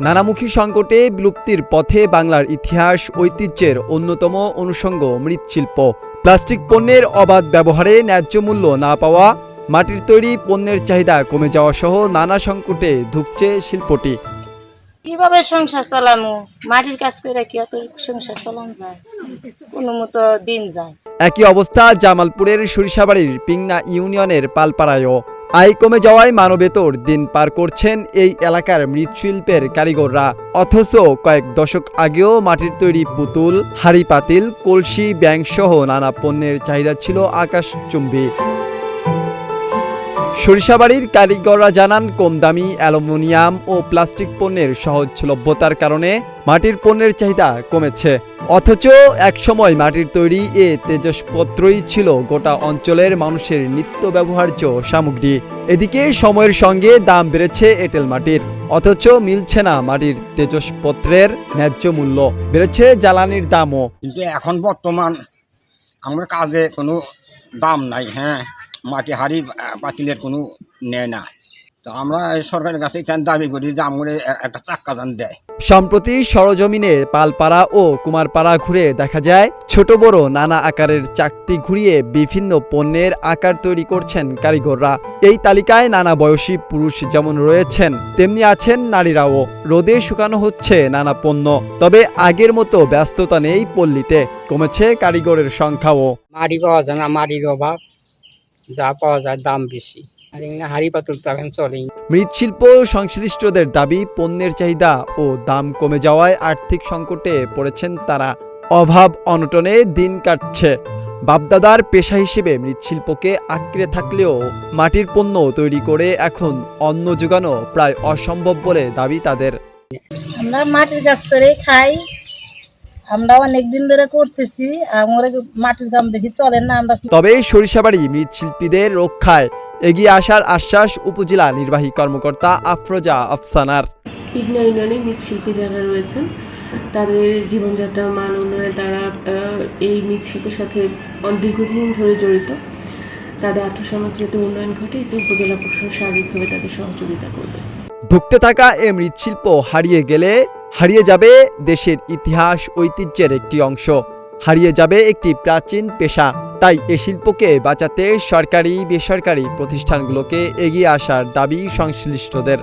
নানামুখী সংকটে বিলুপ্তির পথে বাংলার ইতিহাস ঐতিহ্যের অন্যতম অনুষঙ্গ মৃৎশিল্প। প্লাস্টিক পণ্যের অবাধ ব্যবহারে ন্যায্য মূল্য না পাওয়া, মাটির তৈরি পণ্যের চাহিদা কমে যাওয়া সহ নানা সংকটে ধুঁকছে শিল্পটি। কিভাবে সংসার চালানো, মাটির কাজ করে কি অত সংসার চালানো যায়? কোনো মতো দিন যায়। একই অবস্থা জামালপুরের সরিষাবাড়ির পিংনা ইউনিয়নের পালপাড়ায়ও। আয় কমে যাওয়ায় মানবেতর দিন পার করছেন এই এলাকার মৃৎশিল্পের কারিগররা। অথচ কয়েক দশক আগেও মাটির তৈরি পুতুল, হাঁড়ি পাতিল, কলসি, ব্যাঙ সহ নানা পণ্যের চাহিদা ছিল আকাশচুম্বী। সরিষাবাড়ির কারিগররা জানান, কম দামি অ্যালুমিনিয়াম ও প্লাস্টিক পণ্যের সহজলভ্যতার কারণে মাটির পণ্যের চাহিদা কমেছে। অথচ একসময় মাটির তৈরি এ তেজসপত্রই ছিল গোটা অঞ্চলের মানুষের নিত্য ব্যবহার্য সামগ্রী। এদিকে সময়ের সঙ্গে দাম বেড়েছে এঁটেল মাটির, অথচ মিলছে না মাটির তেজসপত্রের ন্যায্য মূল্য। বেড়েছে জ্বালানির দামও। কিন্তু এখন বর্তমান আমার কাজে কোনো দাম নাই। মাটি হাড়ি পাতিলের কোনো নেয় না। তো আমরা সরকারের কাছে দাবি করি যে আমাদের একটা চাক্কা যান দেয়। সম্প্রতি সরজমিনে পালপাড়া ও কুমারপাড়া ঘুরে দেখা যায় ছোট বড় নানা আকারের চাকতি ঘুরিয়ে বিভিন্ন পণ্যের আকার তৈরি করছেন কারিগররা। এই তালিকায় নানা বয়সী পুরুষ যেমন রয়েছেন, তেমনি আছেন নারীরাও। রোদে শুকানো হচ্ছে নানা পণ্য। তবে আগের মতো ব্যস্ততা নেই পল্লীতে, কমেছে কারিগরের সংখ্যাও। মাটি পাওয়া যায় না, মাটির অভাব, যা পাওয়া যায় দাম বেশি। হাড়ি পাতুল তো এখন চলেই। মৃৎশিল্প সংশ্লিষ্টদের দাবি, পণ্যের চাহিদা ও দাম কমে যাওয়ায় আর্থিক সংকটে পড়েছেন তারা। অভাব অনটনে দিন কাটছে। বাপদাদার পেশা হিসেবে মৃৎশিল্পকে আঁকড়ে থাকলেও মাটির পণ্য তৈরি করে এখন অন্ন জোগানো প্রায় অসম্ভব বলে দাবি তাদের। আমরা মাটির কাজ করে খাই, আমরা অনেকদিন ধরে করতেছি। আমরা মাটির দাম বেশি চলে না। আমরা তবে সরিষাবাড়ি মৃৎশিল্পীদের রক্ষায় এগিয়ে আসার আশ্বাস উপজেলা নির্বাহী কর্মকর্তা আফরোজা আফসানার। পিংনা ইউনিয়নে মৃৎশিল্পী যারা রয়েছেন তাদের জীবনযাত্রার মান উন্নয়নে তারা এই মৃৎশিল্পের সাথে দীর্ঘদিন ধরে জড়িত। তাদের আর্থসামাজিক উন্নয়ন ঘটে, এতে উপজেলা প্রশাসন সার্বিকভাবে তাদের সহযোগিতা করবে। ধুঁকতে থাকা এ মৃৎশিল্প হারিয়ে গেলে হারিয়ে যাবে দেশের ইতিহাস ঐতিহ্যের একটি অংশ, হারিয়ে যাবে একটি প্রাচীন পেশা। তাই এ শিল্পকে বাঁচাতে সরকারি বেসরকারি প্রতিষ্ঠানগুলোকে এগিয়ে আসার দাবি সংশ্লিষ্টদের।